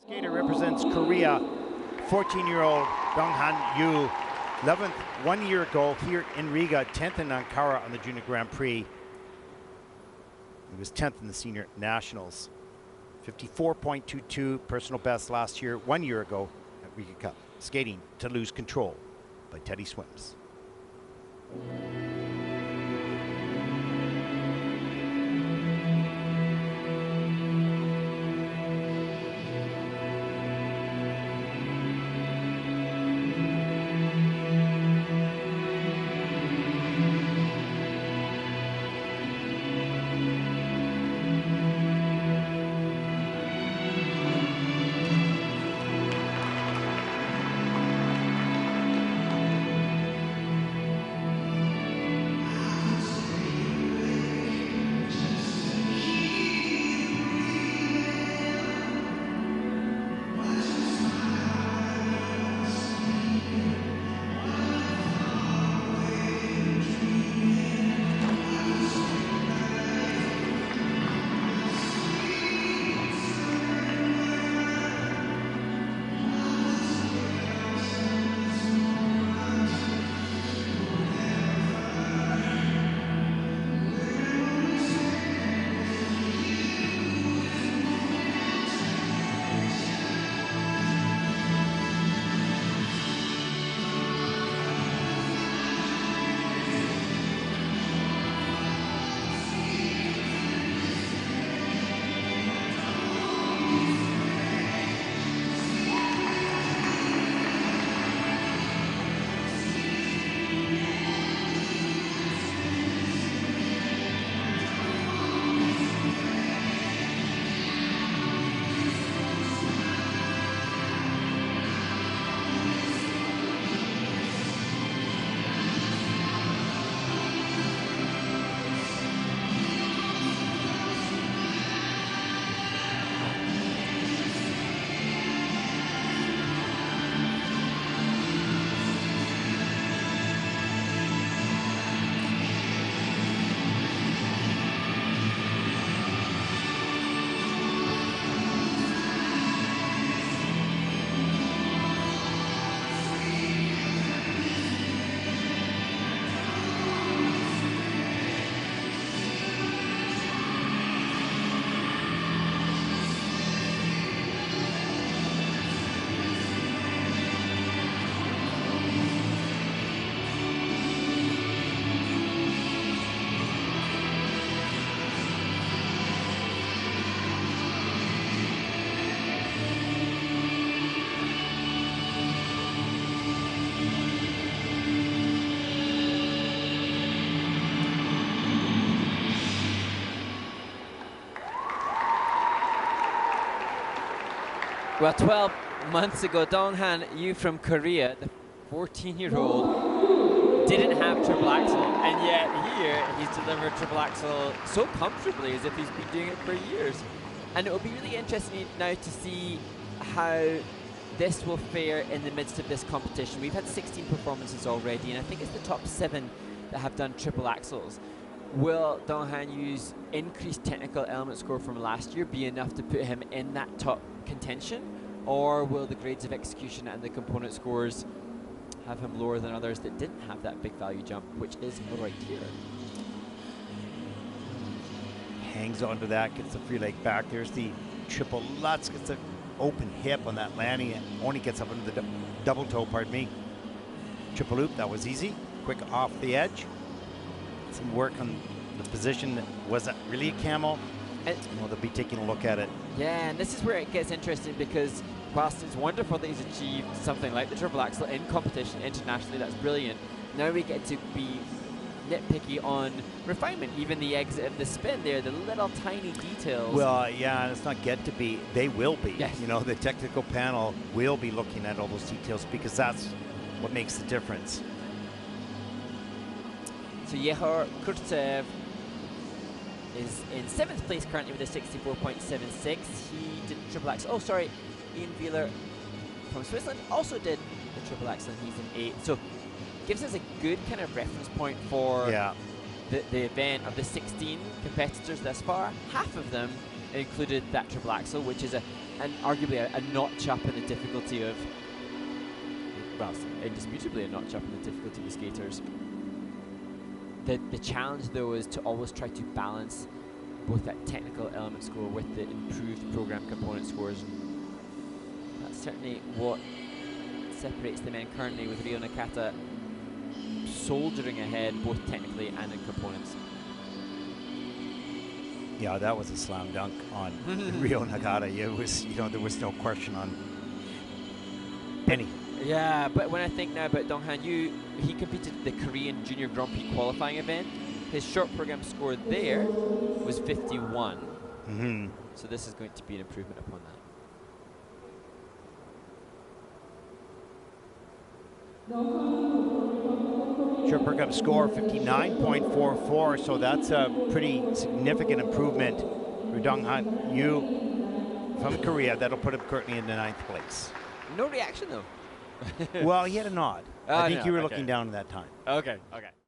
Skater represents Korea, 14-year-old Dongham Yu, 11th 1 year ago here in Riga, 10th in Ankara on the Junior Grand Prix. He was 10th in the Senior Nationals. 54.22 personal best last year, 1 year ago at Riga Cup. Skating to Lose Control by Teddy Swims. Well, 12 months ago, Dongham Yu from Korea, the 14-year-old, didn't have triple axel, and yet here he's delivered triple axel so comfortably as if he's been doing it for years. And it will be really interesting now to see how this will fare in the midst of this competition. We've had 16 performances already, and I think it's the top 7 that have done triple axels. Will Dongham Yu's increased technical element score from last year be enough to put him in that top contention, or will the grades of execution and the component scores have him lower than others that didn't have that big value jump, which is right here? Hangs onto that, gets the free leg back. There's the triple Lutz, gets the open hip on that landing. It only gets up into the double toe, pardon me. Triple loop, that was easy. Quick off the edge. Some work on the position. Was that really a camel? Well, they'll be taking a look at it. Yeah, and this is where it gets interesting, because whilst it's wonderful that he's achieved something like the triple axel in competition internationally, that's brilliant. Now we get to be nitpicky on refinement, even the exit of the spin there, the little tiny details. Well, yeah, and it's not get to be, they will be. Yes. You know, the technical panel will be looking at all those details, because that's what makes the difference. So Yehor Kurtsev is in 7th place currently with a 64.76. He did triple axel. Oh, sorry, Ian Wheeler from Switzerland also did the triple axel, and he's in 8th. So gives us a good kind of reference point for the event. Of the 16 competitors thus far, half of them included that triple axel, which is a and arguably a notch up in the difficulty of, well, indisputably a notch up in the difficulty of the skaters. The challenge though is to always try to balance both that technical element score with the improved program component scores. And that's certainly what separates the men currently, with Ryo Nakata soldiering ahead both technically and in components. Yeah, that was a slam dunk on Ryo Nakata. It was, you know, there was no question on any. Yeah, but when I think now about Dongham, he competed in the Korean Junior Grand Prix qualifying event. His short program score there was 51. Mm-hmm. So this is going to be an improvement upon that. Short program score 59.44, so that's a pretty significant improvement for Dongham Yu from Korea. That'll put him currently in the 9th place. No reaction though. Well, he had a nod. Oh, I think no, you were okay. looking down at that time. Okay, okay.